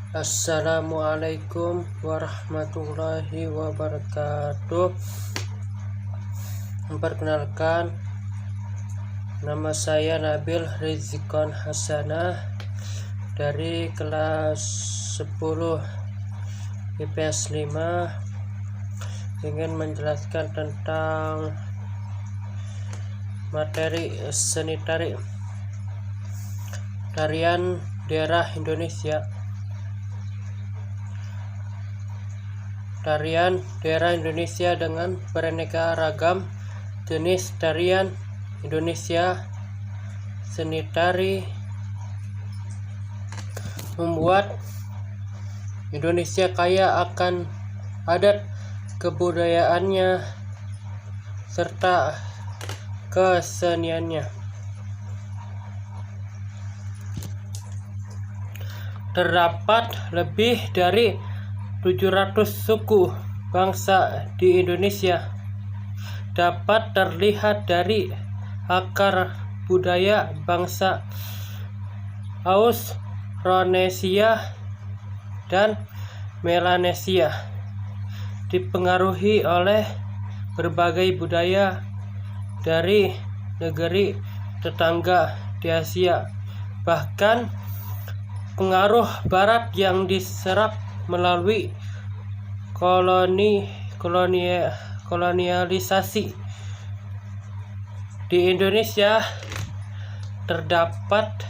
Assalamualaikum warahmatullahi wabarakatuh. Memperkenalkan, nama saya Nabil Rizikon Hasanah dari kelas 10 IPS 5. Ingin menjelaskan tentang materi seni tarian daerah Indonesia. Tarian daerah Indonesia dengan beraneka ragam jenis tarian Indonesia. Seni tari membuat Indonesia kaya akan adat kebudayaannya serta keseniannya. Terdapat lebih dari 700 suku bangsa di Indonesia. Dapat terlihat dari akar budaya bangsa Austronesia dan Melanesia dipengaruhi oleh berbagai budaya dari negeri tetangga di Asia. Bahkan pengaruh Barat yang diserap melalui kolonialisasi. Di Indonesia terdapat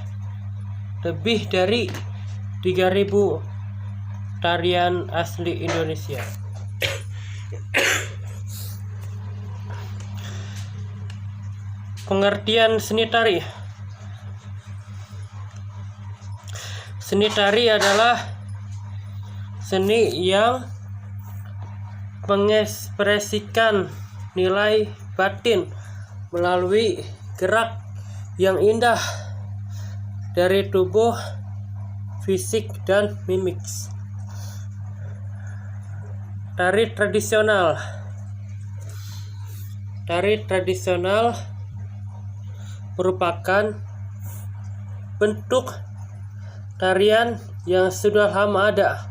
lebih dari 3.000 tarian asli Indonesia. Pengertian seni tari. Seni tari adalah seni yang mengekspresikan nilai batin melalui gerak yang indah dari tubuh, fisik, dan mimik. Tari tradisional. Tari tradisional merupakan bentuk tarian yang sudah lama ada,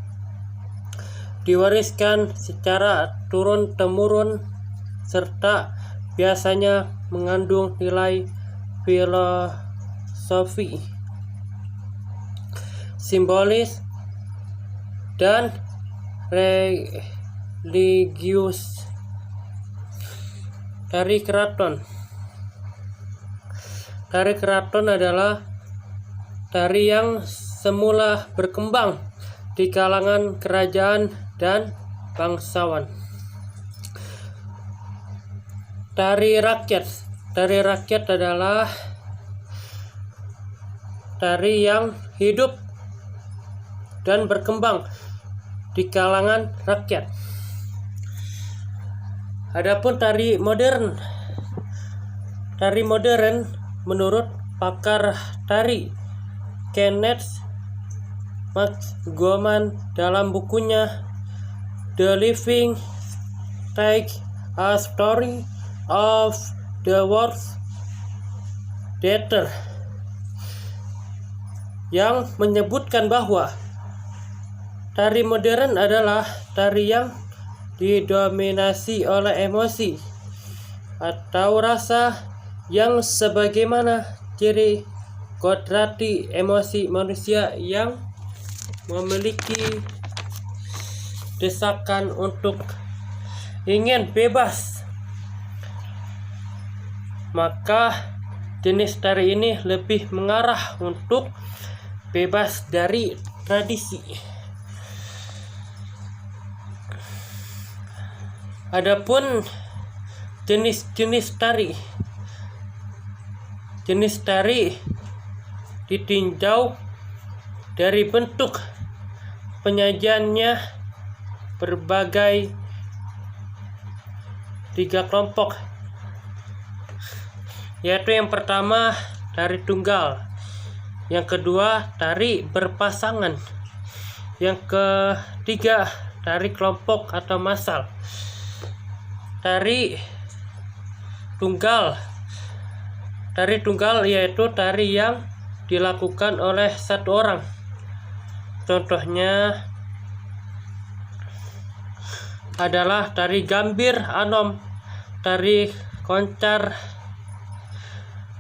diwariskan secara turun-temurun, serta biasanya mengandung nilai filosofi, simbolis, dan religius. Tari keraton. Tari keraton adalah tari yang semula berkembang di kalangan kerajaan dan bangsawan. Tari rakyat. Tari rakyat adalah tari yang hidup dan berkembang di kalangan rakyat. Adapun tari modern. Tari modern menurut pakar tari Kenneth McGowan dalam bukunya The Living Take a Story of the World Theater, yang menyebutkan bahwa tari modern adalah tari yang didominasi oleh emosi atau rasa yang sebagaimana ciri kodrati emosi manusia yang memiliki desakan untuk ingin bebas. Maka jenis tari ini lebih mengarah untuk bebas dari tradisi. Adapun jenis-jenis tari. Jenis tari ditinjau dari bentuk penyajiannya berbagai 3 kelompok, yaitu yang pertama tari tunggal, yang kedua tari berpasangan, yang ketiga tari kelompok atau massal. Tari tunggal yaitu tari yang dilakukan oleh satu orang. Contohnya adalah tari gambir anom, tari koncar,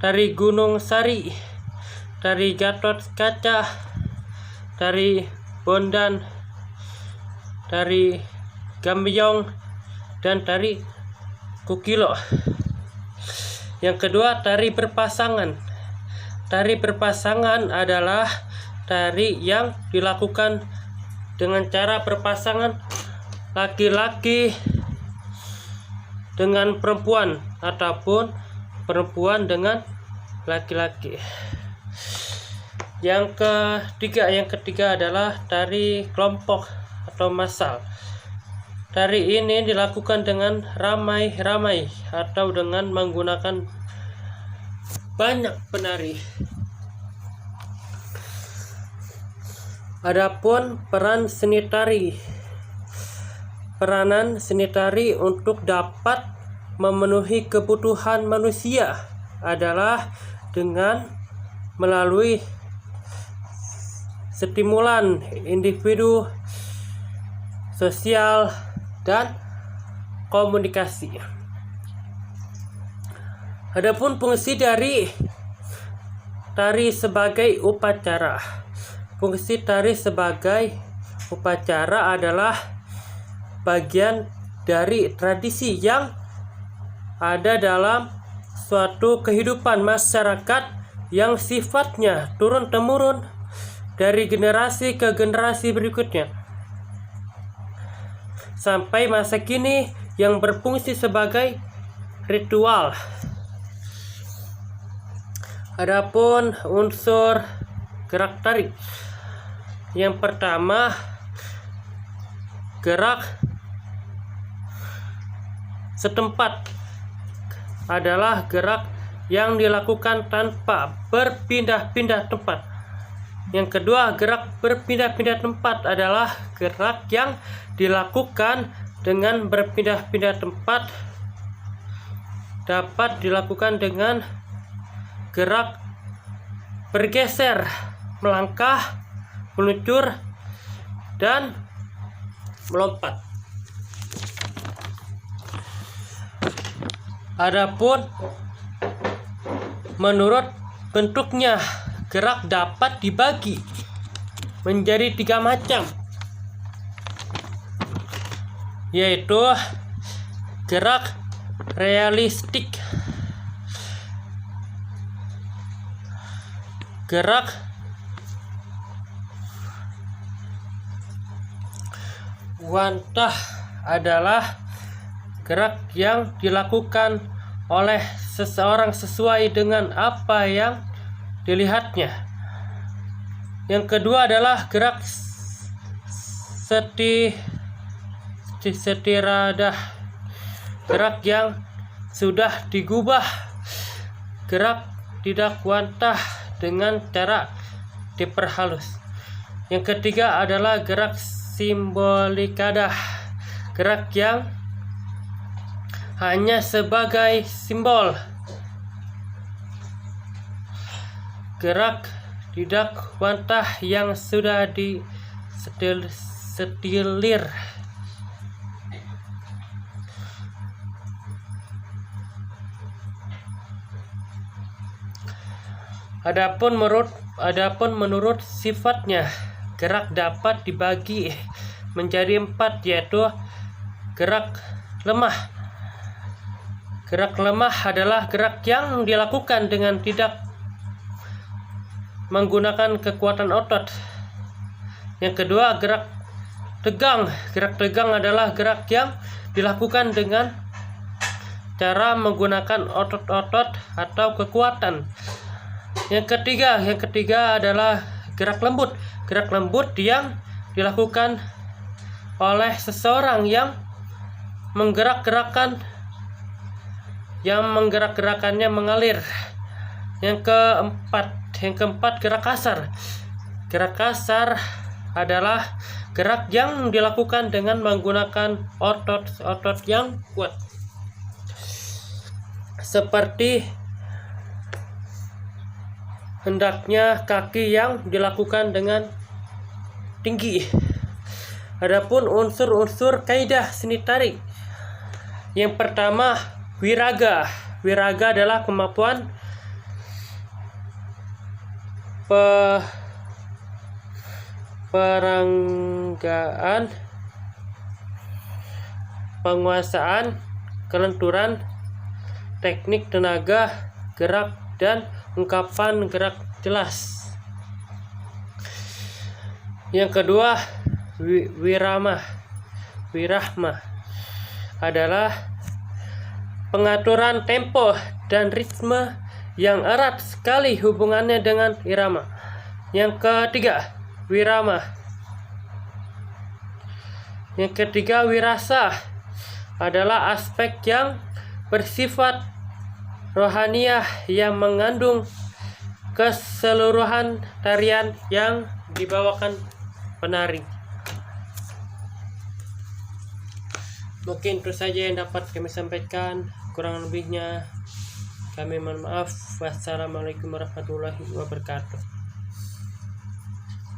tari gunung sari, tari gatot kaca, tari bondan, tari gambyong, dan tari kukilo. Yang kedua, tari berpasangan. Tari berpasangan adalah tari yang dilakukan dengan cara berpasangan laki-laki dengan perempuan ataupun perempuan dengan laki-laki. Yang ketiga adalah tari kelompok atau massal. Tari ini dilakukan dengan ramai-ramai atau dengan menggunakan banyak penari. Adapun peran seni tari. Peranan seni tari untuk dapat memenuhi kebutuhan manusia adalah dengan melalui stimulan individu, sosial, dan komunikasi. Adapun fungsi dari tari sebagai upacara. Fungsi tari sebagai upacara adalah bagian dari tradisi yang ada dalam suatu kehidupan masyarakat yang sifatnya turun-temurun dari generasi ke generasi berikutnya sampai masa kini, yang berfungsi sebagai ritual. Adapun unsur gerak tari. Yang pertama, gerak setempat adalah gerak yang dilakukan tanpa berpindah-pindah tempat. Yang kedua, gerak berpindah-pindah tempat adalah gerak yang dilakukan dengan berpindah-pindah tempat. Dapat dilakukan dengan gerak bergeser, melangkah, meluncur, dan melompat. Adapun menurut bentuknya, gerak dapat dibagi menjadi 3 macam, yaitu gerak realistik, gerak wantah adalah gerak yang dilakukan oleh seseorang sesuai dengan apa yang dilihatnya. Yang kedua adalah gerak setiradah, gerak yang sudah digubah, gerak tidak wantah dengan cara diperhalus. Yang ketiga adalah gerak simbolikadah, gerak yang hanya sebagai simbol, gerak tidak wantah yang sudah disetilir. Adapun menurut sifatnya, gerak dapat dibagi menjadi 4, yaitu gerak lemah. Gerak lemah adalah gerak yang dilakukan dengan tidak menggunakan kekuatan otot. Yang kedua, gerak tegang. Gerak tegang adalah gerak yang dilakukan dengan cara menggunakan otot-otot atau kekuatan. Yang ketiga adalah gerak lembut. Gerak lembut yang dilakukan oleh seseorang yang menggerak-gerakannya mengalir. Yang keempat, gerak kasar. Gerak kasar adalah gerak yang dilakukan dengan menggunakan otot-otot yang kuat, seperti hendaknya kaki yang dilakukan dengan tinggi. Adapun unsur-unsur kaidah seni tarik. Yang pertama, wiraga. Wiraga adalah kemampuan peranggaan, penguasaan, kelenturan, teknik tenaga, gerak, dan ungkapan gerak jelas. Yang kedua, wirahmah adalah pengaturan tempo dan ritme yang erat sekali hubungannya dengan irama. Yang ketiga, wirama. Yang ketiga, wirasa adalah aspek yang bersifat rohaniah yang mengandung keseluruhan tarian yang dibawakan penari. Mungkin itu saja yang dapat kami sampaikan. Kurang lebihnya kami mohon maaf. Wassalamualaikum warahmatullahi wabarakatuh.